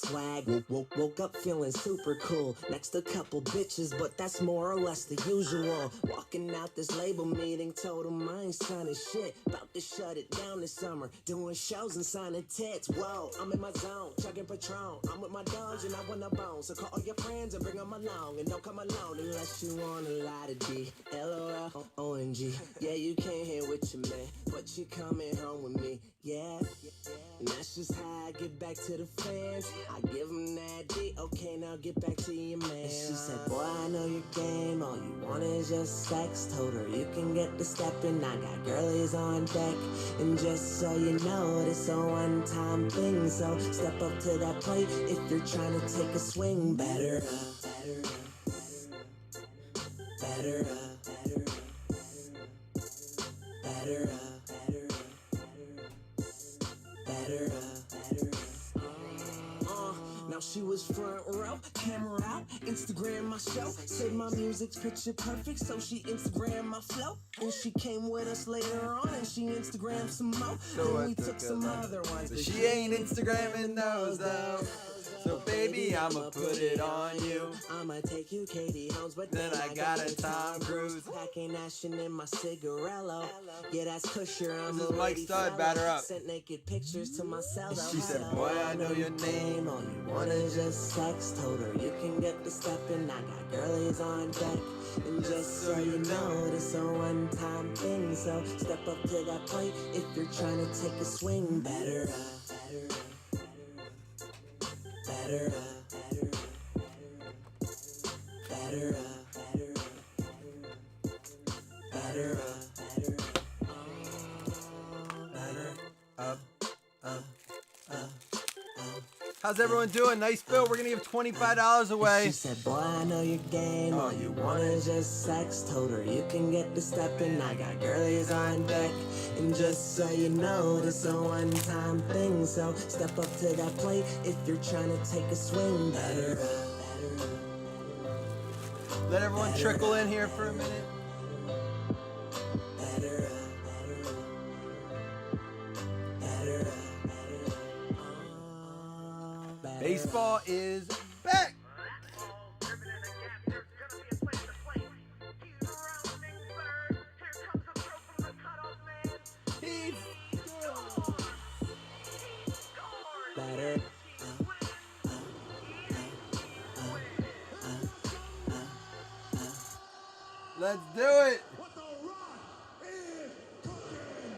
swag. Woke up feeling super cool. Next a couple bitches, but that's more or less the usual. Walking out this label meeting, told them I ain't signing shit. About to shut it down this summer. Doing shows and signing tits. Whoa, I'm in my zone, chugging Patron. I'm with my dogs and I want a bone. So call all your friends and bring them along. And don't come alone unless you want a lot of D. LOL, ONG. Yeah, you came here with your man, but you coming home with me. Yeah, and that's just how I get back to the fans. I give them that D. Okay, now get back to your man. And she said, boy, I know your game. All you want is just sex. Told her you can get the stepping. I got girlies on deck. And just so you know, it's a one-time thing. So step up to that plate if you're trying to take a swing. Better up, better up, better up, better up, better up. Now she was front row, camera out, Instagram my show. Said my music's picture perfect, so she Instagram my flow. And she came with us later on, and she Instagrammed some more. Then we took some other ones, but she ain't Instagramming those though. So baby, I'ma put it on you. I'ma take you Katie Holmes, but then I got a Tom Cruise. Packing action in my cigarello. Yeah, that's Kusher. I'm this is Mike Stud, batter up. Sent naked pictures to myself. She said, boy, I know your name. All you want is just sex. Told her you can get the stepping. I got girlies on deck. And just so you know, this a one-time thing. So step up to that plate if you're trying to take a swing. Better up, better up, better up, better up, better up, better up, better up. How's everyone doing? Nice bill. We're going to give $25 away. She said, boy, I know your game. All you want is just sex. Told her you can get the stepping. I got girlies on deck. And just so you know, this a one-time thing. So step up to that plate if you're trying to take a swing. Better up, better up. Let everyone trickle in here for a minute. Better up, better up, better up. Baseball is back. He's better. Let's do it.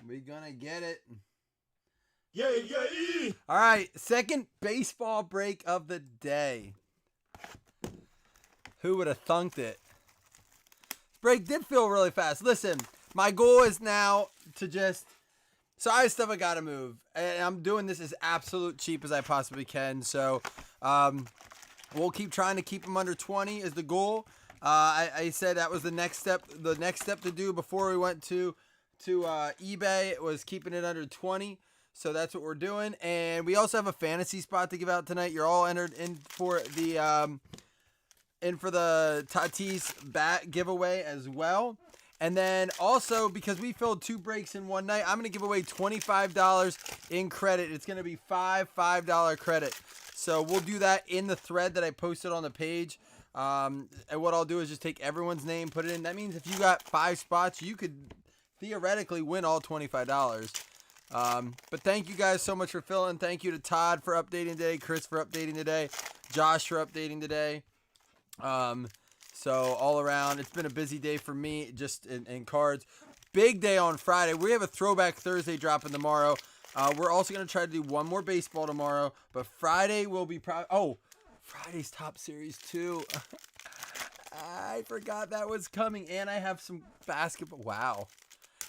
We gonna get it. Yeah, yeah. All right, second baseball break of the day. Who would have thunked it? This break did feel really fast. Listen, my goal is now to just... So I have stuff I got to move. And I'm doing this as absolute cheap as I possibly can. So we'll keep trying to keep them under 20 is the goal. I said that was the next step. The next step to do before we went to eBay. It was keeping it under 20. So that's what we're doing. And we also have a fantasy spot to give out tonight. You're all entered in for the Tatis bat giveaway as well. And then also, because we filled 2 breaks in one night, I'm going to give away $25 in credit. It's going to be $5 credit. So we'll do that in the thread that I posted on the page. And what I'll do is just take everyone's name, put it in. That means if you got 5 spots, you could theoretically win all $25. But thank you guys so much for filling. Thank you to Todd for updating today, Chris for updating today, Josh for updating today. So all around, it's been a busy day for me just in cards. Big day on Friday. We have a Throwback Thursday dropping tomorrow. We're also going to try to do one more baseball tomorrow, but Friday will be Friday's Top Series 2. I forgot that was coming, and I have some basketball. Wow.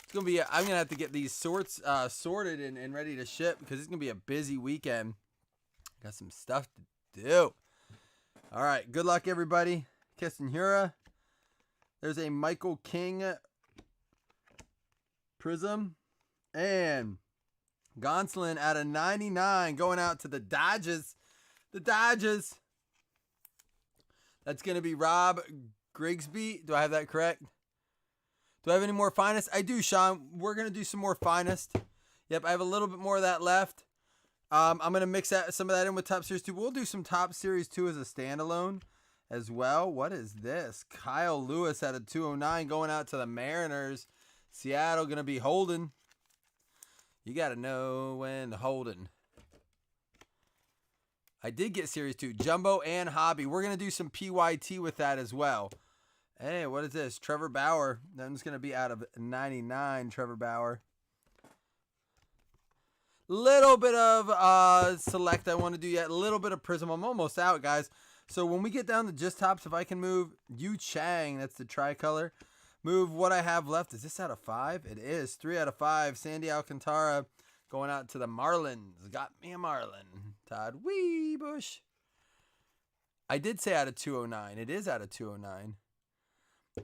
It's gonna be. I'm gonna have to get these sorted and ready to ship because it's gonna be a busy weekend. Got some stuff to do. All right. Good luck, everybody. Kessenhura. There's a Michael King Prism and Gonsolin at a 99 going out to the Dodgers. The Dodgers. That's gonna be Rob Grigsby. Do I have that correct? Do I have any more Finest? I do, Sean. We're going to do some more Finest. Yep, I have a little bit more of that left. I'm going to mix some of that in with Top Series 2. We'll do some Top Series 2 as a standalone as well. What is this? Kyle Lewis at a 209 going out to the Mariners. Seattle going to be holding. You got to know when holding. I did get Series 2. Jumbo and Hobby. We're going to do some PYT with that as well. Hey, what is this? Trevor Bauer. That one's going to be out of 99, Trevor Bauer. Little bit of select I want to do yet. A little bit of Prism. I'm almost out, guys. So when we get down to just tops, if I can move Yu Chang, that's the tricolor. Move what I have left. Is this out of 5? It is. 3 out of 5. Sandy Alcantara going out to the Marlins. Got me a Marlin. Todd Weebush. I did say out of 209. It is out of 209.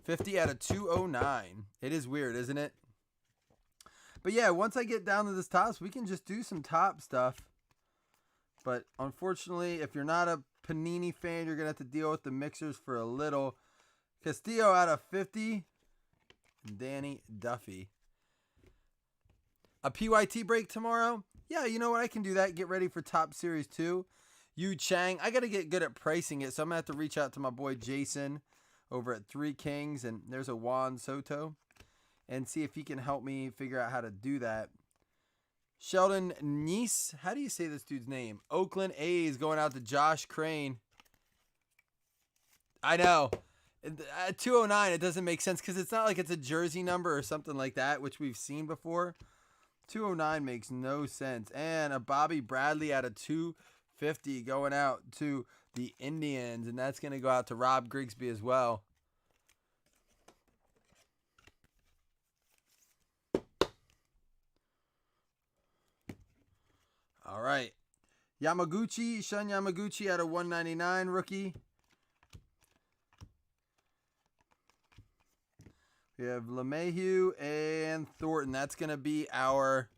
50 out of 209. It is weird, isn't it? But yeah, once I get down to this tops, we can just do some top stuff. But unfortunately, if you're not a Panini fan, you're going to have to deal with the mixers for a little. Castillo out of 50. Danny Duffy. A PYT break tomorrow? Yeah, you know what? I can do that. Get ready for Top Series 2. Yu Chang. I got to get good at pricing it, so I'm going to have to reach out to my boy Jason over at Three Kings, and there's a Juan Soto, and see if he can help me figure out how to do that. Sheldon Neese. How do you say this dude's name? Oakland A's going out to Josh Crane. I know. At 209, it doesn't make sense because it's not like it's a jersey number or something like that, which we've seen before. 209 makes no sense. And a Bobby Bradley out of 250 going out to the Indians, and that's going to go out to Rob Grigsby as well. All right. Yamaguchi, Shun Yamaguchi out of 199 rookie. We have LeMahieu and Thornton. That's going to be our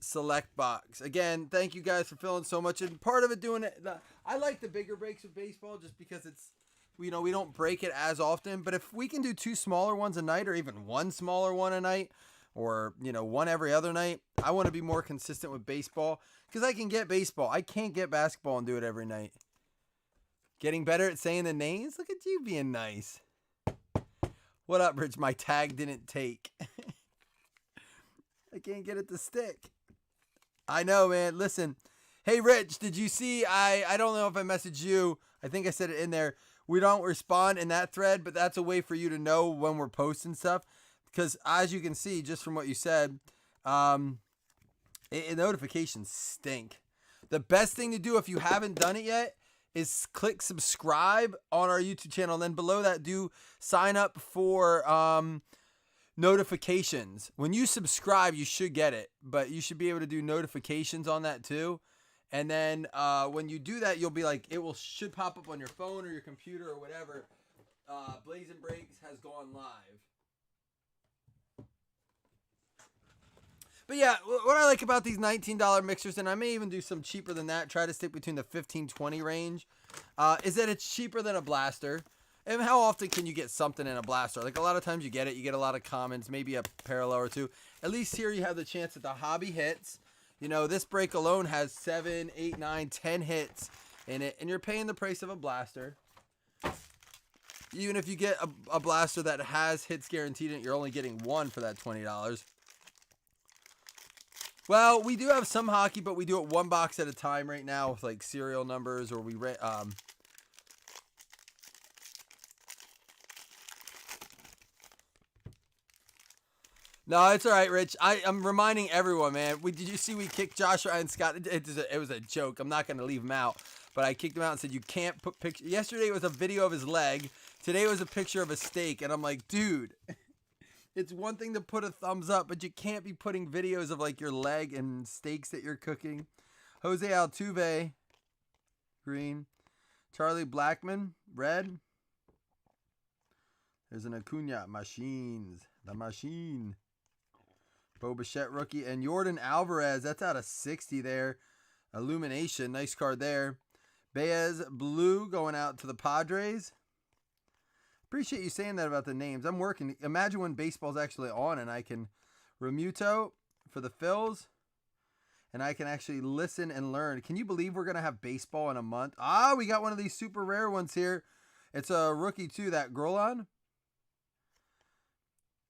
select box. Again, thank you guys for filling so much. And part of it doing it, I like the bigger breaks of baseball just because it's, we don't break it as often. But if we can do 2 smaller ones a night or even 1 smaller one a night or, 1 every other night, I want to be more consistent with baseball because I can get baseball. I can't get basketball and do it every night. Getting better at saying the names? Look at you being nice. What up, Rich? My tag didn't take. I can't get it to stick. I know, man. Listen. Hey, Rich, did you see? I don't know if I messaged you. I think I said it in there. We don't respond in that thread, but that's a way for you to know when we're posting stuff. Because as you can see, just from what you said, notifications stink. The best thing to do if you haven't done it yet is click subscribe on our YouTube channel. And then below that, do sign up for notifications. When you subscribe, you should get it, but you should be able to do notifications on that too. And then when you do that, you'll be like, should pop up on your phone or your computer or whatever. Blazzzin Breaks has gone live. But yeah, what I like about these $19 mixers, and I may even do some cheaper than that, try to stick between the $15-$20 range, is that it's cheaper than a blaster. And how often can you get something in a blaster? Like a lot of times you get it, you get a lot of comments, maybe a parallel or two. At least here you have the chance that the hobby hits. This break alone has 7, 8, 9, 10 hits in it, and you're paying the price of a blaster. Even if you get a blaster that has hits guaranteed in it, you're only getting 1 for that $20. Well, we do have some hockey, but we do it 1 box at a time right now with like serial numbers, or No, it's all right, Rich. I'm reminding everyone, man. Did you see we kicked Joshua and Scott? It was a joke. I'm not going to leave him out, but I kicked him out and said you can't put pictures. Yesterday was a video of his leg. Today was a picture of a steak, and I'm like, dude. It's one thing to put a thumbs up, but you can't be putting videos of like your leg and steaks that you're cooking. Jose Altuve, green. Charlie Blackmon, red. There's an Acuna, machines. The machine. Bo Bichette, rookie. And Jordan Alvarez, that's out of 60 there. Illumination, nice card there. Baez, blue, going out to the Padres. Appreciate you saying that about the names. I'm working. Imagine when baseball's actually on and I can Remuto for the Phils. and I can actually listen and learn. Can you believe we're going to have baseball in a month? We got one of these super rare ones here. It's a rookie too, that Grolon.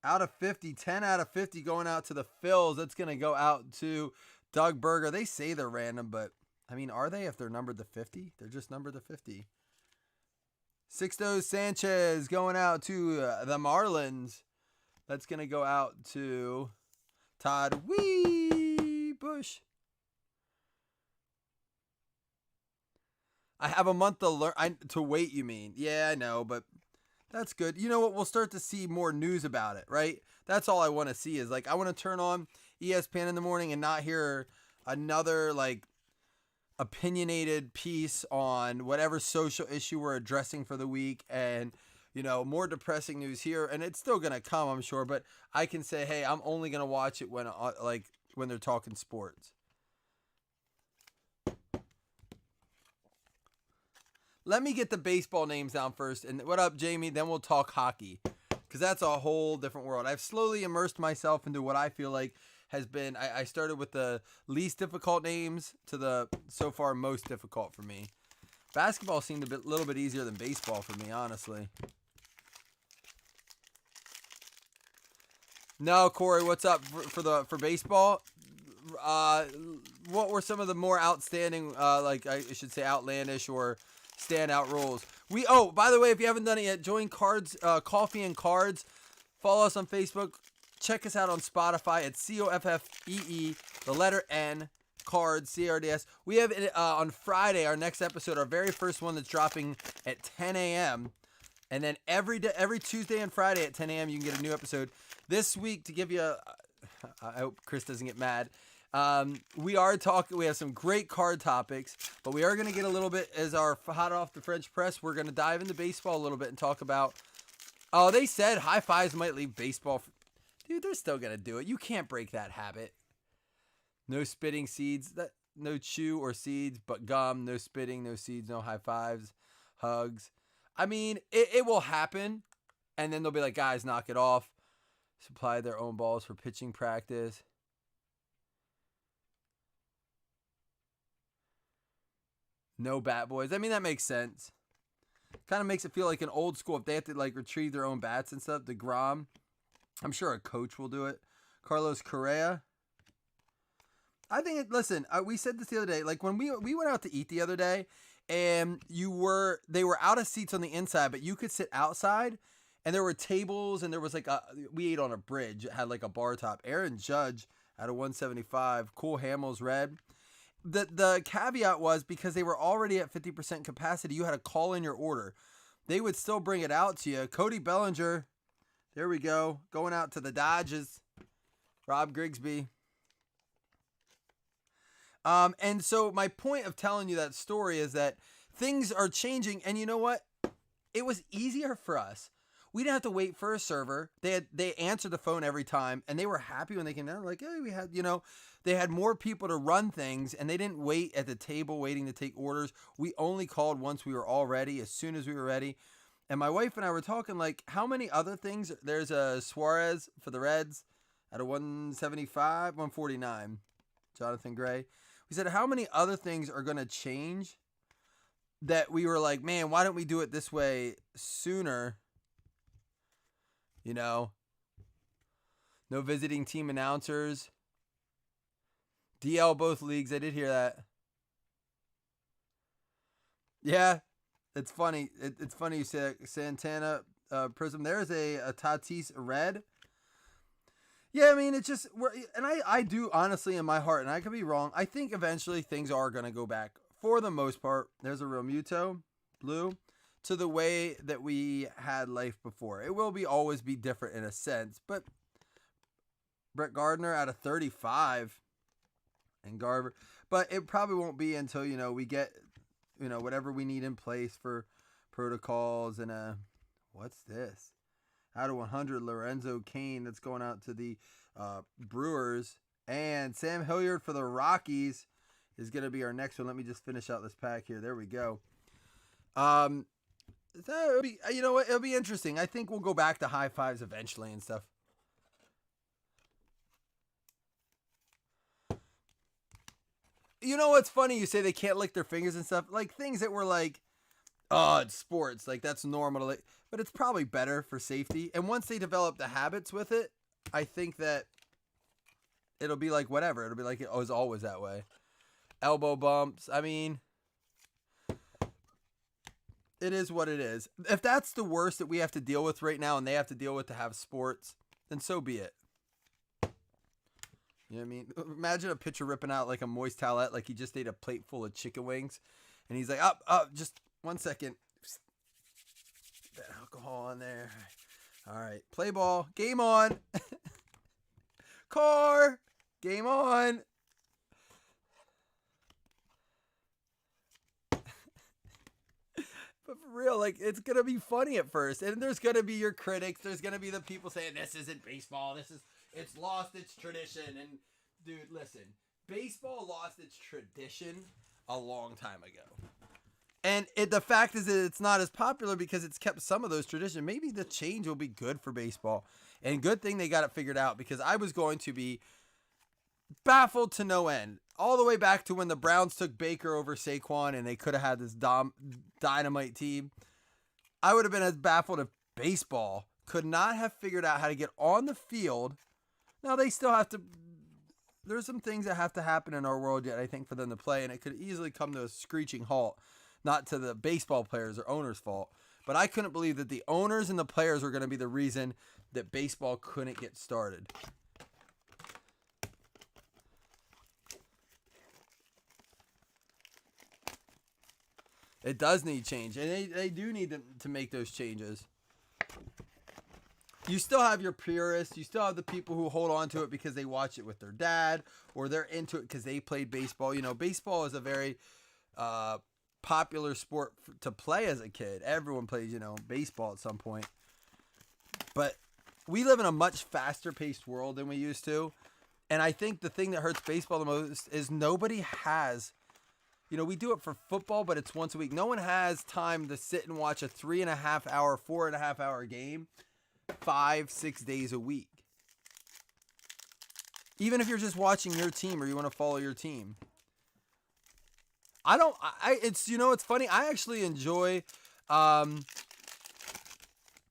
Out of 50, 10 out of 50 going out to the Phils. That's going to go out to Doug Berger. They say they're random, but I mean, are they if they're numbered to 50? They're just numbered to 50. Sixto Sanchez going out to the Marlins. That's going to go out to Todd Bush. I have a month to learn to wait, you mean? Yeah, I know, but that's good. You know what? We'll start to see more news about it, right? That's all I want to see is like I want to turn on ESPN in the morning and not hear another like opinionated piece on whatever social issue we're addressing for the week and more depressing news here, and it's still going to come, I'm sure, but I can say, hey, I'm only going to watch it when they're talking sports. Let me get the baseball names down first. And what up, Jamie? Then we'll talk hockey because that's a whole different world. I've slowly immersed myself into what I feel like has been. I started with the least difficult names to the so far most difficult for me. Basketball seemed a little bit easier than baseball for me, honestly. No, Corey, what's up for baseball? What were some of the more outstanding, I should say, outlandish or standout rules? By the way, if you haven't done it yet, join Coffee and Cards. Follow us on Facebook. Check us out on Spotify at COFFEE, the letter N, Cards, CRDS. We have on Friday, our next episode, our very first one that's dropping at 10 a.m. And then every Tuesday and Friday at 10 a.m. you can get a new episode. This week, to give you I hope Chris doesn't get mad. We have some great card topics, but we are going to get a little bit as our hot off the French press. We're going to dive into baseball a little bit and talk about, they said high fives might leave baseball. Dude, they're still going to do it. You can't break that habit. No spitting seeds, no chew or seeds, but gum, no spitting, no seeds, no high fives, hugs. I mean, it will happen. And then they'll be like, guys, knock it off. Supply their own balls for pitching practice. No bat boys. I mean, that makes sense. Kind of makes it feel like an old school. If they have to retrieve their own bats and stuff, DeGrom. I'm sure a coach will do it. Carlos Correa. I think listen, we said this the other day. Like when we went out to eat the other day, and they were out of seats on the inside, but you could sit outside, and there were tables, and there was we ate on a bridge. It had a bar top. Aaron Judge out of 175. Cole Hamels red. The caveat was because they were already at 50% capacity, you had to call in your order. They would still bring it out to you. Cody Bellinger, there we go, going out to the Dodgers. Rob Grigsby. And so my point of telling you that story is that things are changing, and you know what? It was easier for us. We didn't have to wait for a server. They answered the phone every time, and they were happy when they came down. Like, hey, we had, they had more people to run things, and they didn't wait at the table waiting to take orders. We only called once we were all ready, as soon as we were ready. And my wife and I were talking, how many other things? There's a Suarez for the Reds at a 175, 149. Jonathan Gray. We said, how many other things are going to change that we were like, man, why don't we do it this way sooner? No visiting team announcers. DL both leagues. I did hear that. Yeah, it's funny. It's funny you say Santana Prism. There's a Tatis red. Yeah, I mean, it's just, I do honestly in my heart, and I could be wrong, I think eventually things are going to go back, for the most part. There's a Real Muto, blue, to the way that we had life before. It will always be different in a sense, but Brett Gardner out of 35, and Garver, but it probably won't be until, we get, whatever we need in place for protocols, and what's this? Out of 100, Lorenzo Cain, that's going out to the Brewers. And Sam Hilliard for the Rockies is going to be our next one. Let me just finish out this pack here. There we go. It'll be, it'll be interesting. I think we'll go back to high fives eventually and stuff. you know what's funny? You say they can't lick their fingers and stuff. Like things that were like, oh, it's sports. Like that's normal to lick. But it's probably better for safety. And once they develop the habits with it, I think that it'll be like whatever. It'll be like it was always that way. Elbow bumps. I mean, it is what it is. If that's the worst that we have to deal with right now and they have to deal with to have sports, then so be it. You know what I mean? Imagine a pitcher ripping out like a moist towelette like he just ate a plate full of chicken wings. And he's like, just 1 second. That alcohol on there. All right. Play ball. Game on. Car. Game on. But for real, like, it's going to be funny at first. And there's going to be your critics. There's going to be the people saying, this isn't baseball. It's lost its tradition. And, dude, listen. Baseball lost its tradition a long time ago. And the fact is that it's not as popular because it's kept some of those traditions. Maybe the change will be good for baseball. And good thing they got it figured out because I was going to be baffled to no end. All the way back to when the Browns took Baker over Saquon and they could have had this dynamite team. I would have been as baffled if baseball could not have figured out how to get on the field. Now they still have to. There's some things that have to happen in our world yet, I think, for them to play. And it could easily come to a screeching halt. Not to the baseball players or owners' fault. But I couldn't believe that the owners and the players were going to be the reason that baseball couldn't get started. It does need change. And they do need to make those changes. You still have your purists. You still have the people who hold on to it because they watch it with their dad. Or they're into it because they played baseball. You know, baseball is a very popular sport to play as a kid. Everyone plays, baseball at some point. But we live in a much faster paced world than we used to. And I think the thing that hurts baseball the most is nobody has, we do it for football, but it's once a week. No one has time to sit and watch a 3.5 hour, 4.5 hour game 5-6 days a week. Even if you're just watching your team or you want to follow your team. It's funny. I actually enjoy,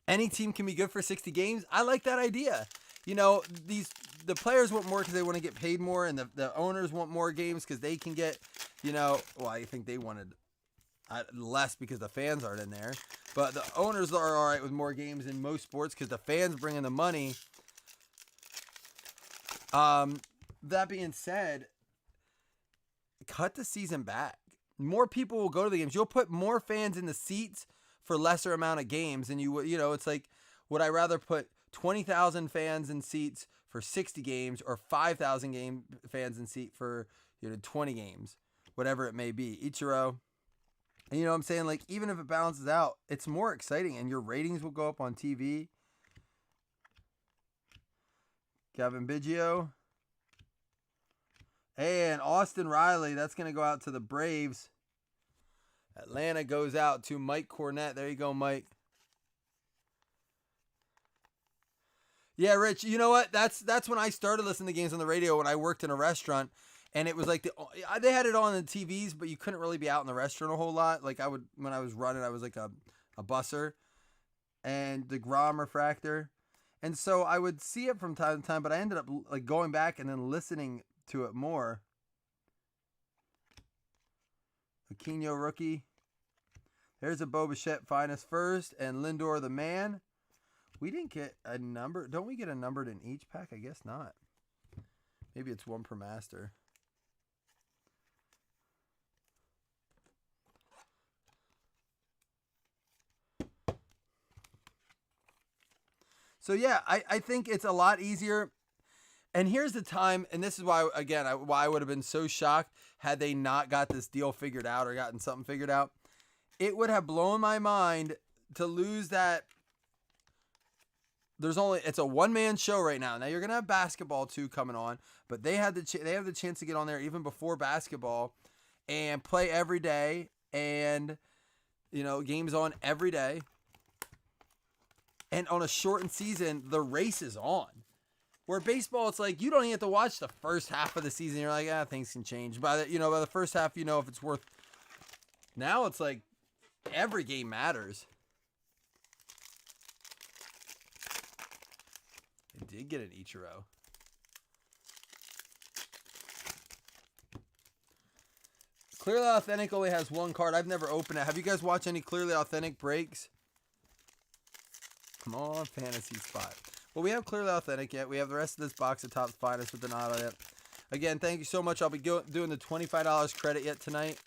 any team can be good for 60 games. I like that idea. The players want more because they want to get paid more, and the owners want more games because they can get, I think they wanted less because the fans aren't in there. But the owners are all right with more games in most sports because the fans bring in the money. That being said, cut the season back. More people will go to the games. You'll put more fans in the seats for lesser amount of games than you would. It's like, would I rather put 20,000 fans in seats for 60 games or 5,000 fans in seat for 20 games, whatever it may be. Ichiro. And what I'm saying? Like, even if it balances out, it's more exciting and your ratings will go up on TV. Gavin Biggio. And Austin Riley, that's going to go out to the Braves. Atlanta goes out to Mike Cornett. There you go, Mike. Yeah, Rich, you know what? That's when I started listening to games on the radio when I worked in a restaurant. And it was like, they had it on the TVs, but you couldn't really be out in the restaurant a whole lot. Like when I was running, I was like a busser. And the Grom refractor. And so I would see it from time to time, but I ended up like going back and then listening to it more. Aquino rookie. There's a Bo Bichette finest first and Lindor the man. We didn't get a number. Don't we get a numbered in each pack? I guess not. Maybe it's one per master. So yeah, I think it's a lot easier. And here's the time, and this is why, again, why I would have been so shocked had they not got this deal figured out or gotten something figured out. It would have blown my mind to lose that. It's a one-man show right now. Now you're gonna have basketball too coming on, but they have the chance to get on there even before basketball and play every day, and games on every day. And on a shortened season, the race is on. Where baseball, it's like you don't even have to watch the first half of the season. You're like, things can change. By the first half, if it's worth. Now it's like every game matters. I did get an Ichiro. Clearly Authentic only has one card. I've never opened it. Have you guys watched any Clearly Authentic breaks? Come on, Fantasy Spot. Well, we have Clearly Authentic yet. We have the rest of this box of Topps Finest with the not on it. Again, thank you so much. I'll be doing the $25 credit yet tonight.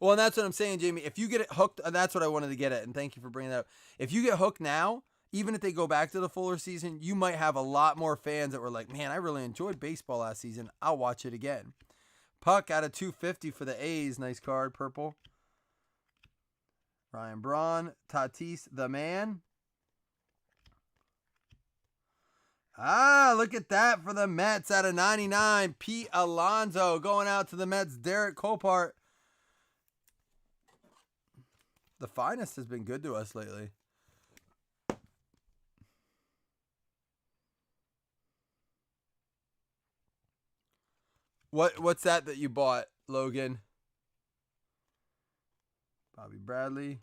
Well, and that's what I'm saying, Jamie. If you get it hooked, that's what I wanted to get at, and thank you for bringing that up. If you get hooked now, even if they go back to the fuller season, you might have a lot more fans that were like, man, I really enjoyed baseball last season. I'll watch it again. Puck out of 250 for the A's. Nice card, purple. Ryan Braun. Tatis, the man. Look at that for the Mets out of 99. Pete Alonso going out to the Mets. Derek Kopart. The Finest has been good to us lately. What's that you bought, Logan? Bobby Bradley.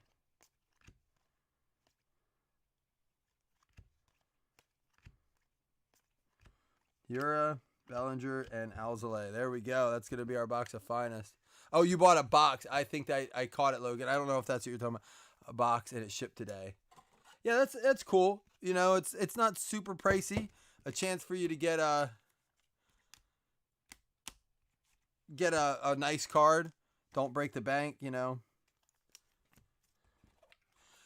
Yura, Bellinger, and Alzolay. There we go. That's going to be our box of Finest. Oh, you bought a box. I think that I caught it, Logan. I don't know if that's what you're talking about. A box, and it shipped today. Yeah, that's cool. It's not super pricey. A chance for you to get a nice card. Don't break the bank,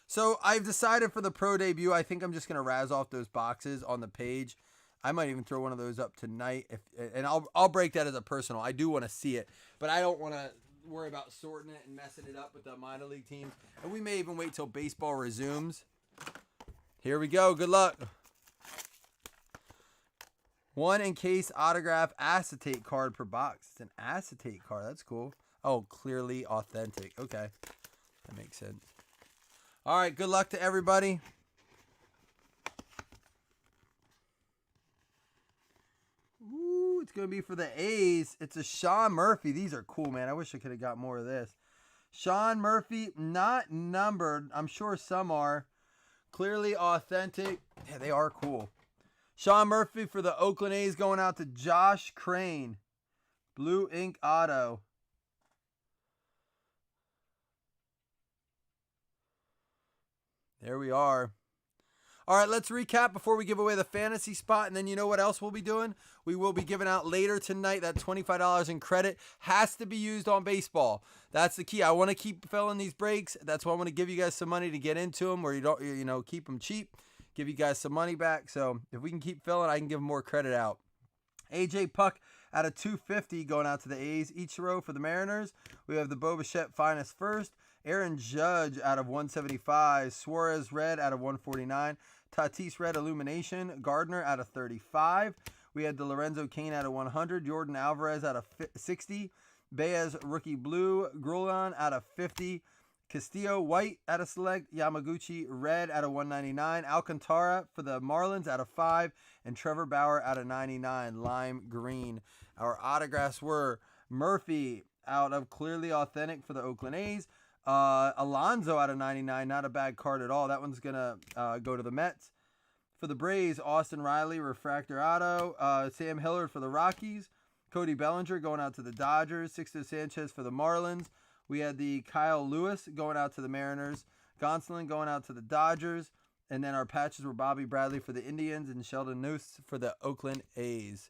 So I've decided for the pro debut, I think I'm just gonna razz off those boxes on the page. I might even throw one of those up tonight, and I'll break that as a personal. I do want to see it, but I don't want to worry about sorting it and messing it up with the minor league teams. And we may even wait till baseball resumes. Here we go. Good luck. One encased autograph acetate card per box. It's an acetate card. That's cool. Oh, Clearly Authentic. Okay, that makes sense. All right. Good luck to everybody. Ooh, it's going to be for the A's. It's a Sean Murphy. These are cool, man. I wish I could have got more of this. Sean Murphy, not numbered. I'm sure some are. Clearly Authentic. Yeah, they are cool. Sean Murphy for the Oakland A's going out to Josh Crane. Blue ink auto. There we are. All right, let's recap before we give away the fantasy spot. And then you know what else we'll be doing? We will be giving out later tonight that $25 in credit has to be used on baseball. That's the key. I want to keep filling these breaks. That's why I want to give you guys some money to get into them where you don't, keep them cheap. Give you guys some money back. So if we can keep filling, I can give more credit out. AJ Puck out of 250 going out to the A's. Ichiro for the Mariners. We have the Bo Bichette Finest first. Aaron Judge out of 175. Suarez Red out of 149. Tatis Red Illumination. Gardner out of 35. We had the Lorenzo Cain out of 100. Jordan Alvarez out of 60. Baez Rookie Blue. Grulon out of 50. Castillo White out of select. Yamaguchi Red out of 199. Alcantara for the Marlins out of 5. And Trevor Bauer out of 99. Lime Green. Our autographs were Murphy out of Clearly Authentic for the Oakland A's. Alonso out of 99. Not a bad card at all. That one's going to go to the Mets. For the Braves, Austin Riley, Refractor Auto. Sam Hillard for the Rockies. Cody Bellinger going out to the Dodgers. Sixto Sanchez for the Marlins. We had the Kyle Lewis going out to the Mariners. Gonsolin going out to the Dodgers. And then our patches were Bobby Bradley for the Indians and Sheldon Noose for the Oakland A's.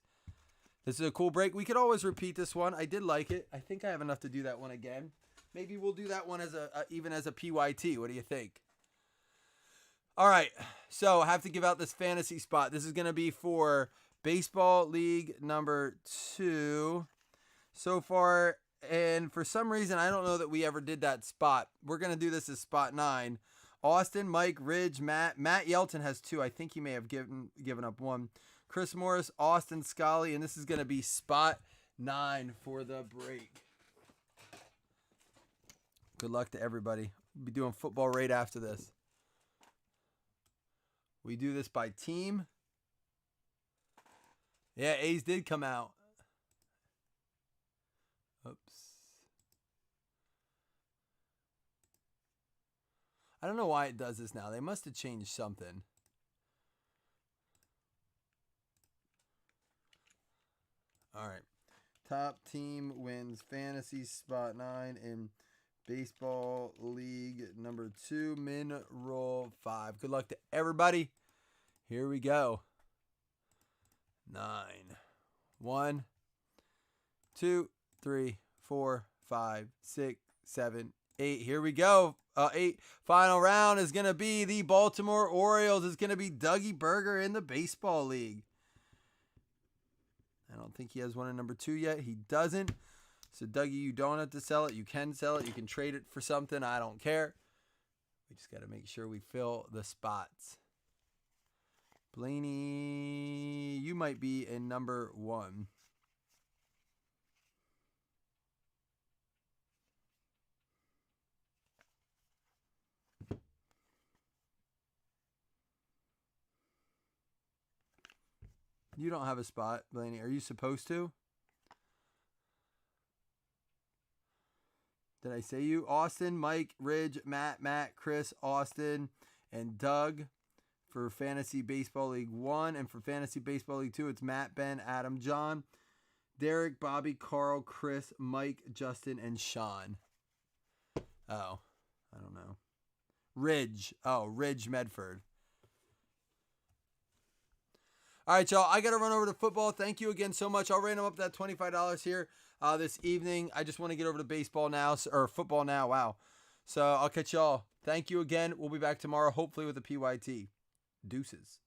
This is a cool break. We could always repeat this one. I did like it. I think I have enough to do that one again. Maybe we'll do that one as even as a PYT. What do you think? All right. So I have to give out this fantasy spot. This is going to be for Baseball League number 2 so far. And for some reason, I don't know that we ever did that spot. We're going to do this as spot 9. Austin, Mike, Ridge, Matt. Matt Yelton has 2. I think he may have given up 1. Chris Morris, Austin, Scully. And this is going to be spot 9 for the break. Good luck to everybody. We'll be doing football right after this. We do this by team. Yeah, A's did come out. Oops. I don't know why it does this now. They must have changed something. All right. Top team wins fantasy spot 9 in baseball league number 2, min roll 5. Good luck to everybody. Here we go. 9. 1, 2, 3, 4, 5, 6, 7, 8. Here we go. 8. Final round is going to be the Baltimore Orioles. It's going to be Dougie Berger in the baseball league. I don't think he has one in number 2 yet. He doesn't. So, Dougie, you don't have to sell it. You can sell it. You can trade it for something. I don't care. We just got to make sure we fill the spots. Blaney, you might be in number 1. You don't have a spot, Blaney. Are you supposed to? Did I say you? Austin, Mike, Ridge, Matt, Chris, Austin, and Doug for Fantasy Baseball League 1. And for Fantasy Baseball League 2, it's Matt, Ben, Adam, John, Derek, Bobby, Carl, Chris, Mike, Justin, and Sean. Oh, I don't know. Ridge. Oh, Ridge Medford. All right, y'all. I got to run over to football. Thank you again so much. I'll random up that $25 here this evening. I just want to get over to baseball now, or football now. Wow. So I'll catch y'all. Thank you again. We'll be back tomorrow, hopefully with a PYT. Deuces.